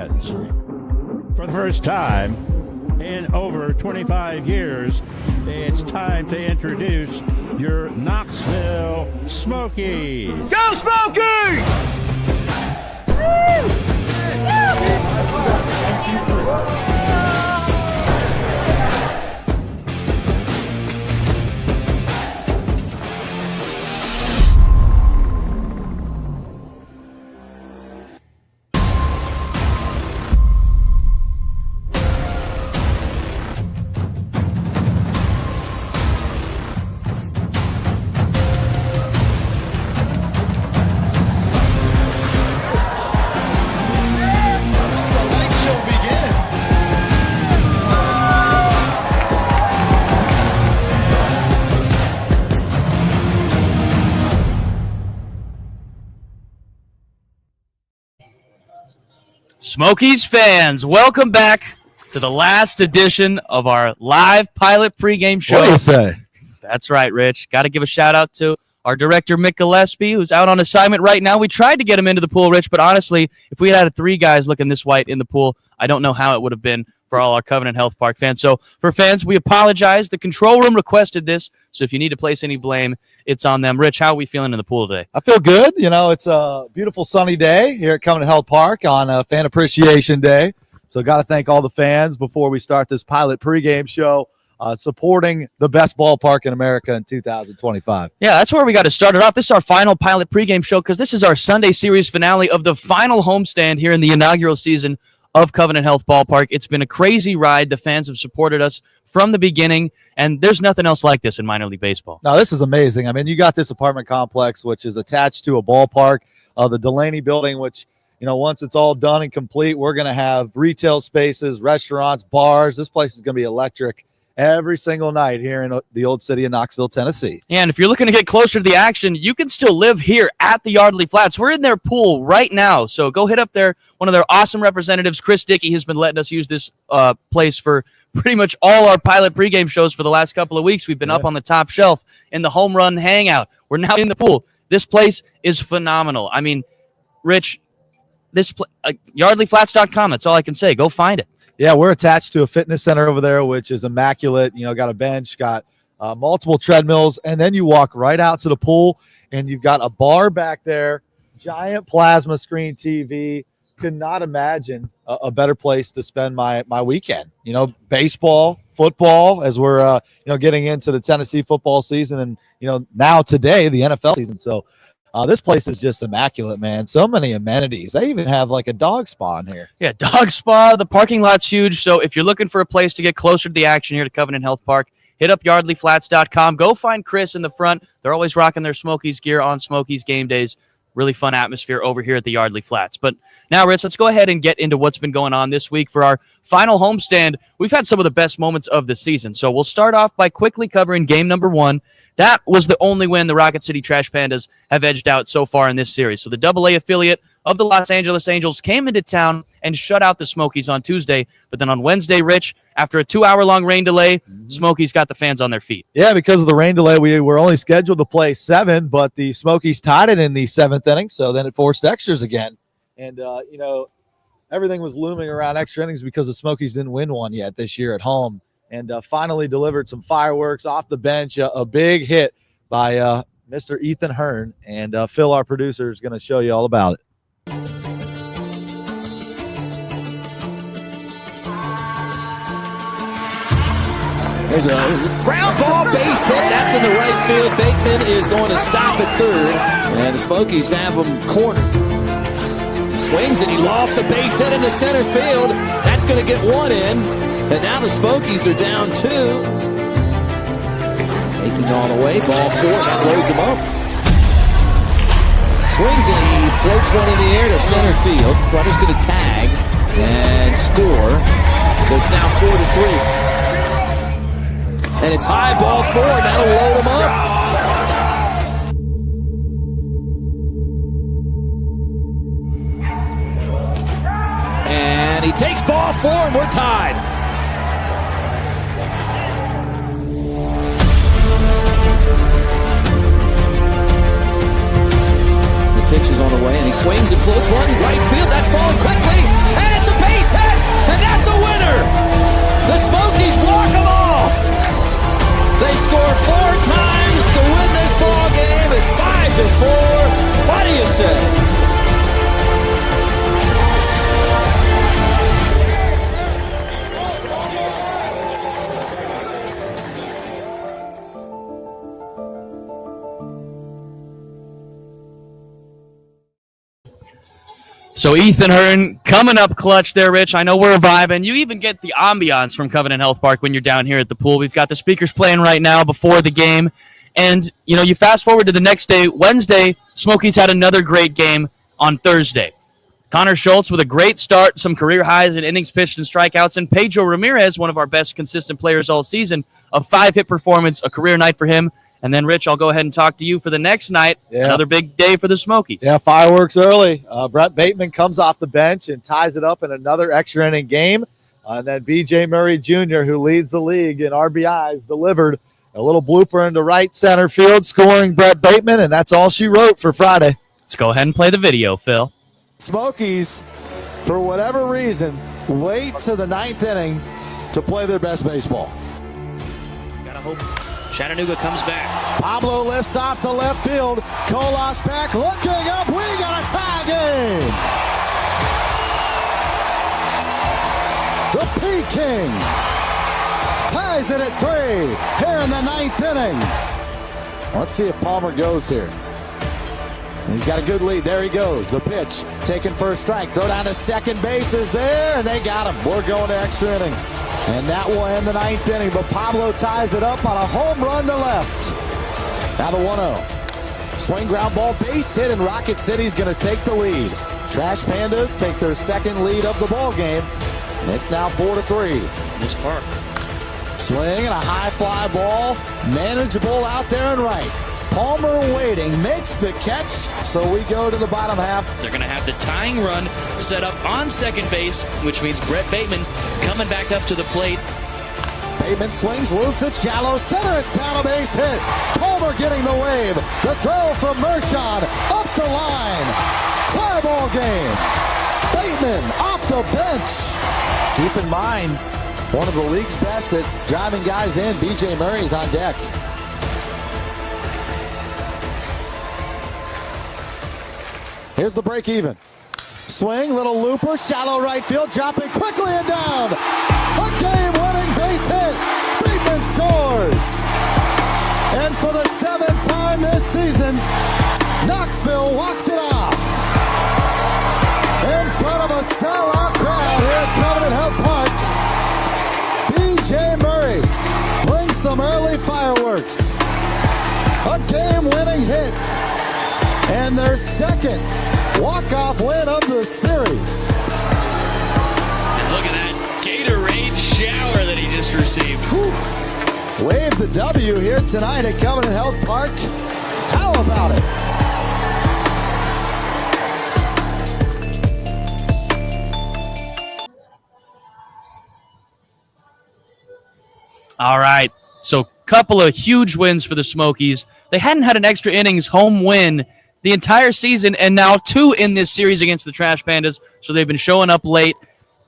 fans. For the first time in over 25 years, it's time to introduce your Knoxville Smokies. Go Smokies! Smokies fans, welcome back to the last edition of our live pilot pregame show. What do you say? That's right, Rich. Got to give a shout-out to our director, Mick Gillespie, who's out on assignment right now. We tried to get him into the pool, Rich, but honestly, if we had three guys looking this white in the pool, I don't know how it would have been for all our Covenant Health Park fans. So for fans, we apologize. The control room requested this, so if you need to place any blame, it's on them. Rich, how are we feeling in the pool today? I feel good. You know, it's a beautiful sunny day here at Covenant Health Park on Fan Appreciation Day. So got to thank all the fans before we start this pilot pregame show, supporting the best ballpark in America in 2025. Yeah, that's where we got to start it off. This is our final pilot pregame show because this is our Sunday series finale of the final homestand here in the inaugural season of Covenant Health Ballpark. It's been a crazy ride. The fans have supported us from the beginning, and there's nothing else like this in minor league baseball. Now, this is amazing. I mean, you got this apartment complex, which is attached to a ballpark, the Delaney building, which, you know, once it's all done and complete, we're going to have retail spaces, restaurants, bars. This place is going to be electric every single night here in the old city of Knoxville, Tennessee. And if you're looking to get closer to the action, you can still live here at the Yardley Flats. We're in their pool right now, so go hit up there. One of their awesome representatives, Chris Dickey, has been letting us use this place for pretty much all our pilot pregame shows for the last couple of weeks. We've been up on the top shelf in the home run hangout. We're now in the pool. This place is phenomenal. I mean, Rich, yardleyflats.com, that's all I can say. Go find it. Yeah, we're attached to a fitness center over there, which is immaculate. You know, got a bench, got multiple treadmills, and then you walk right out to the pool, and you've got a bar back there, giant plasma screen TV. Could not imagine a better place to spend my weekend. You know, baseball, football, as we're getting into the Tennessee football season, and now today the NFL season. So this place is just immaculate, man. So many amenities. They even have like a dog spa in here. Yeah, dog spa. The parking lot's huge. So if you're looking for a place to get closer to the action here to Covenant Health Park, hit up yardleyflats.com. Go find Chris in the front. They're always rocking their Smokies gear on Smokies game days. Really fun atmosphere over here at the Yardley Flats. But now, Rich, let's go ahead and get into what's been going on this week for our final homestand. We've had some of the best moments of the season. So we'll start off by quickly covering game number 1. That was the only win the Rocket City Trash Pandas have edged out so far in this series. So the AA affiliate of the Los Angeles Angels came into town and shut out the Smokies on Tuesday. But then on Wednesday, Rich, after a 2-hour-long rain delay, Smokies got the fans on their feet. Yeah, because of the rain delay, we were only scheduled to play 7, but the Smokies tied it in the 7th inning, so then it forced extras again. And, everything was looming around extra innings because the Smokies didn't win one yet this year at home. And finally delivered some fireworks off the bench, a big hit by Mr. Ethan Hearn. And Phil, our producer, is going to show you all about it. There's a ground ball base hit. That's in the right field. Bateman is going to stop at third. And the Smokies have him cornered. He swings and he lofts a base hit in the center field. That's going to get one in. And now the Smokies are down 2. Taking on away. Ball 4. That loads him up. Swings and he floats one in the air to center field. Runner's going to tag and score. So it's now 4-3. And it's high, ball 4. That'll load him up. And he takes ball 4, and we're tied. The pitch is on the way, and he swings and floats one right field. That's falling quickly, and it's a So Ethan Hearn coming up clutch there, Rich. I know we're vibing. You even get the ambiance from Covenant Health Park when you're down here at the pool. We've got the speakers playing right now before the game. And, you fast forward to the next day, Wednesday, Smokies had another great game on Thursday. Connor Schultz with a great start, some career highs in innings pitched and strikeouts, and Pedro Ramirez, one of our best consistent players all season, a 5-hit performance, a career night for him. And then, Rich, I'll go ahead and talk to you for the next night. Yeah. Another big day for the Smokies. Yeah, fireworks early. Brett Bateman comes off the bench and ties it up in another extra inning game. And then B.J. Murray Jr., who leads the league in RBIs, delivered a little blooper into right center field, scoring Brett Bateman, and that's all she wrote for Friday. Let's go ahead and play the video, Phil. Smokies, for whatever reason, wait to the 9th inning to play their best baseball. Gotta hope Chattanooga comes back. Pablo lifts off to left field. Colas back, looking up. We got a tie game. The Peking ties it at 3 here in the 9th inning. Let's see if Palmer goes here. He's got a good lead. There he goes. The pitch taken for a strike. Throw down to second base is there, and they got him. We're going to extra innings. And that will end the 9th inning, but Pablo ties it up on a home run to left. Now the 1-0. Swing ground ball, base hit, and Rocket City's going to take the lead. Trash Pandas take their second lead of the ball game. It's now 4-3. This park. Swing and a high fly ball. Manageable out there and right. Palmer waiting, makes the catch, so we go to the bottom half. They're going to have the tying run set up on second base, which means Brett Bateman coming back up to the plate. Bateman swings, loops it, shallow center, it's down a base hit. Palmer getting the wave. The throw from Mershon, up the line. Tie ball game. Bateman off the bench. Keep in mind, one of the league's best at driving guys in. B.J. Murray's on deck. Here's the break even. Swing, little looper, shallow right field, dropping quickly and down. A game-winning base hit. Bateman scores. And for the 7th time this season, Knoxville walks it off. In front of a sellout crowd here at Covenant Health Park, B.J. Murray brings some early fireworks. A game-winning hit. And their second walk-off win of the series. And look at that Gatorade shower that he just received. Whew. Wave the W here tonight at Covenant Health Park. How about it? All right, so couple of huge wins for the Smokies. They hadn't had an extra innings home win the entire season, and now 2 in this series against the Trash Pandas, so they've been showing up late.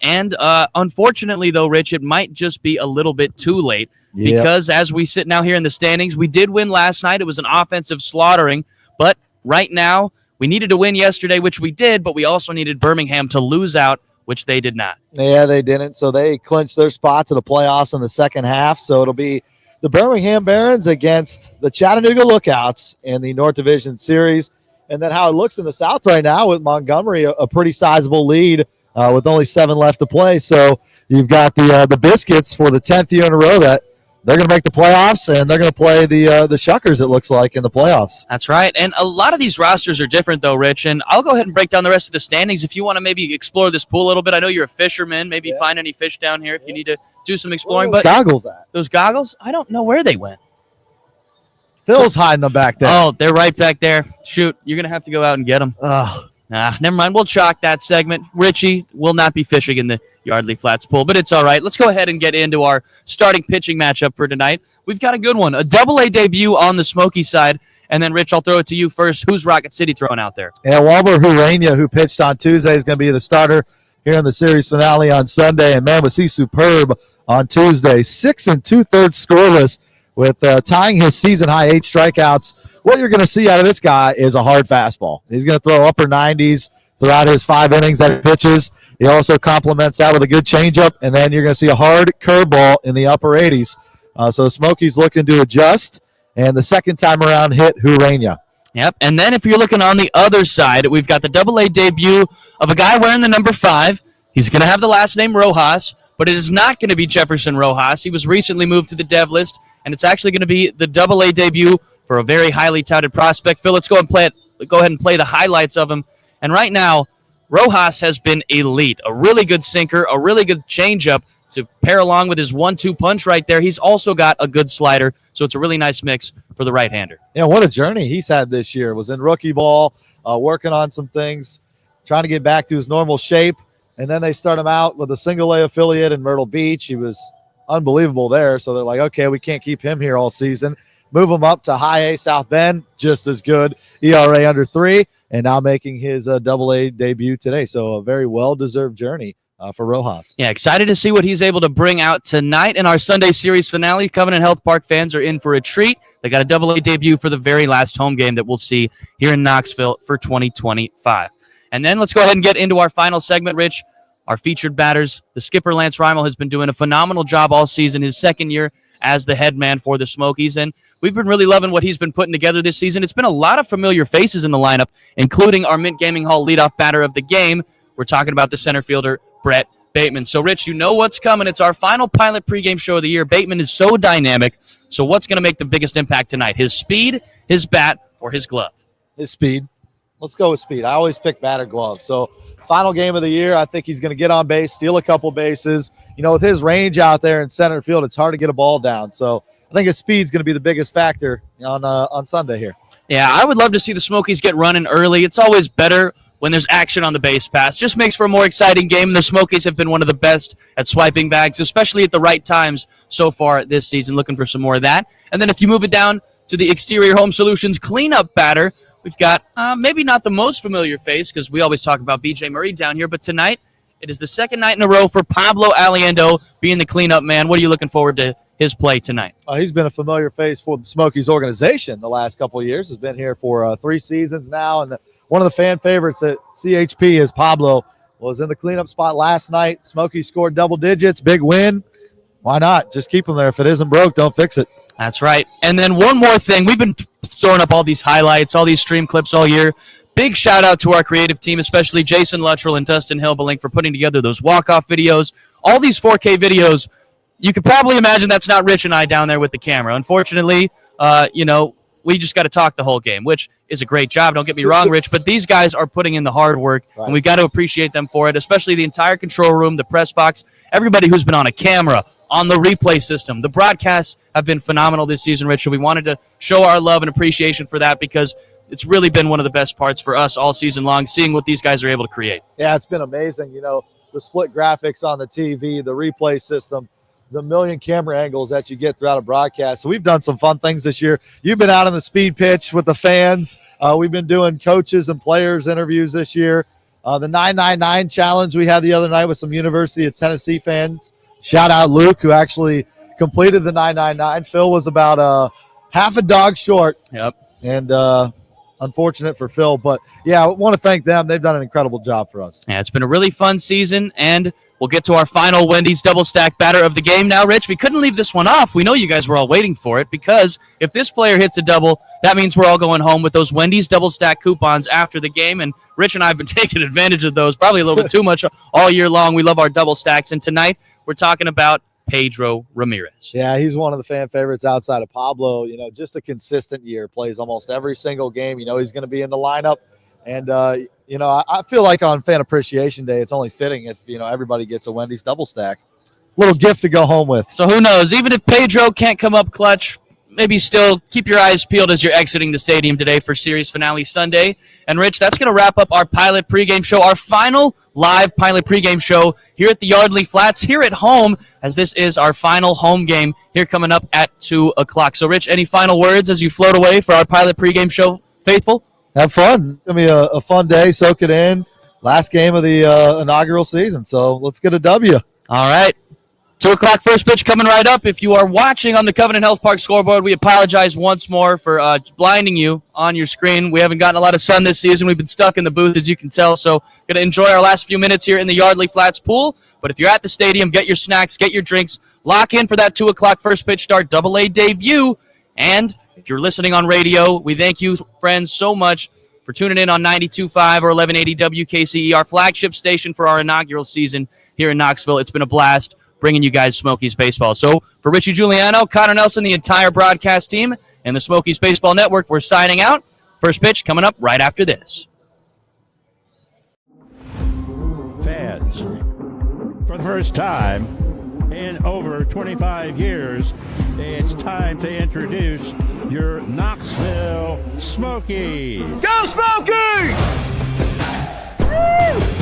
And unfortunately, though, Rich, it might just be a little bit too late because as we sit now here in the standings, we did win last night. It was an offensive slaughtering, but right now we needed to win yesterday, which we did, but we also needed Birmingham to lose out, which they did not. Yeah, they didn't, so they clinched their spot to the playoffs in the second half, so it'll be the Birmingham Barons against the Chattanooga Lookouts in the North Division Series. And then how it looks in the South right now with Montgomery, a pretty sizable lead with only 7 left to play. So you've got the Biscuits for the 10th year in a row that they're going to make the playoffs, and they're going to play the Shuckers, it looks like, in the playoffs. That's right. And a lot of these rosters are different, though, Rich. And I'll go ahead and break down the rest of the standings if you want to maybe explore this pool a little bit. I know you're a fisherman. Maybe find any fish down here if you need to do some exploring. Where are those goggles at? Those goggles? I don't know where they went. Phil's hiding them back there. Oh, they're right back there. Shoot, you're going to have to go out and get them. Never mind. We'll chalk that segment. Richie will not be fishing in the Yardley Flats pool, but it's all right. Let's go ahead and get into our starting pitching matchup for tonight. We've got a good one, a Double-A debut on the Smoky side. And then, Rich, I'll throw it to you first. Who's Rocket City throwing out there? Yeah, Walber Hurania, who pitched on Tuesday, is going to be the starter here in the series finale on Sunday. And, man, was he superb on Tuesday. 6 2/3 scoreless, with tying his season-high 8 strikeouts. What you're going to see out of this guy is a hard fastball. He's going to throw upper 90s throughout his 5 innings that he pitches. He also complements that with a good changeup, and then you're going to see a hard curveball in the upper 80s. So the Smokies looking to adjust, and the second time around hit Hurania. Yep. And then if you're looking on the other side, we've got the Double-A debut of a guy wearing the number 5. He's going to have the last name Rojas, but it is not going to be Jefferson Rojas. He was recently moved to the dev list, and it's actually going to be the Double-A debut for a very highly touted prospect. Phil, let's go ahead and play the highlights of him. And right now, Rojas has been elite. A really good sinker, a really good changeup to pair along with his 1-2 punch right there. He's also got a good slider, so it's a really nice mix for the right-hander. Yeah, what a journey he's had this year. Was in rookie ball, working on some things, trying to get back to his normal shape, and then they start him out with a single-A affiliate in Myrtle Beach. He was unbelievable there, so they're like, okay, we can't keep him here all season. Move him up to high A South Bend, just as good, ERA under 3, and now making his Double-A debut today. So a very well-deserved journey for Rojas. Yeah, excited to see what he's able to bring out tonight in our Sunday series finale. Covenant Health Park fans are in for a treat. They got a Double-A debut for the very last home game that we'll see here in Knoxville for 2025. And then let's go ahead and get into our final segment, Rich. Our featured batters. The skipper, Lance Reimel, has been doing a phenomenal job all season, his second year as the head man for the Smokies, and we've been really loving what he's been putting together this season. It's been a lot of familiar faces in the lineup, including our Mint Gaming Hall leadoff batter of the game. We're talking about the center fielder, Brett Bateman. So, Rich, you know what's coming. It's our final pilot pregame show of the year. Bateman is so dynamic. So what's going to make the biggest impact tonight? His speed, his bat, or his glove? His speed. Let's go with speed. I always pick bat or glove. So final game of the year, I think he's going to get on base, steal a couple bases. You know, with his range out there in center field, it's hard to get a ball down. So I think his speed's going to be the biggest factor on Sunday here. Yeah, I would love to see the Smokies get running early. It's always better when there's action on the base pass. Just makes for a more exciting game, and the Smokies have been one of the best at swiping bags, especially at the right times so far this season. Looking for some more of that. And then if you move it down to the Exterior Home Solutions cleanup batter, we've got maybe not the most familiar face because we always talk about B.J. Murray down here, but tonight it is the second night in a row for Pablo Aliendo being the cleanup man. What are you looking forward to his play tonight? He's been a familiar face for the Smokies organization the last couple of years. Has been here for 3 seasons now, and one of the fan favorites at CHP is Pablo. Was in the cleanup spot last night. Smokies scored double digits, big win. Why not? Just keep him there. If it isn't broke, don't fix it. That's right. And then one more thing. We've been throwing up all these highlights, all these stream clips all year. Big shout out to our creative team, especially Jason Luttrell and Dustin Hilbelink for putting together those walk-off videos. All these 4K videos, you could probably imagine that's not Rich and I down there with the camera. Unfortunately, we just got to talk the whole game, which is a great job. Don't get me wrong, Rich, but these guys are putting in the hard work, right, and we've got to appreciate them for it, especially the entire control room, the press box, everybody who's been on a camera, on the replay system. The broadcasts have been phenomenal this season, Rich, so we wanted to show our love and appreciation for that because it's really been one of the best parts for us all season long, seeing what these guys are able to create. Yeah, it's been amazing. You know, the split graphics on the TV, the replay system, the million camera angles that you get throughout a broadcast. So we've done some fun things this year. You've been out on the speed pitch with the fans. We've been doing coaches and players interviews this year. The 999 challenge we had the other night with some University of Tennessee fans. Shout out Luke, who actually completed the 999. Phil was about half a dog short. Yep. And unfortunate for Phil. But, yeah, I want to thank them. They've done an incredible job for us. Yeah, it's been a really fun season, and we'll get to our final Wendy's double stack batter of the game now, Rich. We couldn't leave this one off. We know you guys were all waiting for it because if this player hits a double, that means we're all going home with those Wendy's double stack coupons after the game. And Rich and I have been taking advantage of those probably a little bit too much all year long. We love our double stacks. And tonight we're talking about Pedro Ramirez. Yeah, he's one of the fan favorites outside of Pablo. You know, just a consistent year. Plays almost every single game. You know, he's going to be in the lineup. And, I feel like on Fan Appreciation Day, it's only fitting if, everybody gets a Wendy's double stack. Little gift to go home with. So who knows? Even if Pedro can't come up clutch, maybe still keep your eyes peeled as you're exiting the stadium today for series finale Sunday. And, Rich, that's going to wrap up our pilot pregame show, our final live pilot pregame show here at the Yardley Flats, here at home, as this is our final home game here coming up at 2 o'clock. So, Rich, any final words as you float away for our pilot pregame show, faithful? Have fun. It's going to be a fun day. Soak it in. Last game of the inaugural season. So let's get a W. All right. 2 o'clock first pitch coming right up. If you are watching on the Covenant Health Park scoreboard, we apologize once more for blinding you on your screen. We haven't gotten a lot of sun this season. We've been stuck in the booth, as you can tell. So going to enjoy our last few minutes here in the Yardley Flats pool. But if you're at the stadium, get your snacks, get your drinks, lock in for that 2 o'clock first pitch start, Double-A debut, and If you're listening on radio, we thank you, friends, so much for tuning in on 92.5 or 1180 WKCE, our flagship station for our inaugural season here in Knoxville. It's been a blast bringing you guys Smokies baseball. So for Richie Giuliano, Connor Nelson, the entire broadcast team, and the Smokies Baseball Network, we're signing out. First pitch coming up right after this. Fans, for the first time in over 25 years, it's time to introduce your Knoxville Smokies. Go Smokies! Woo!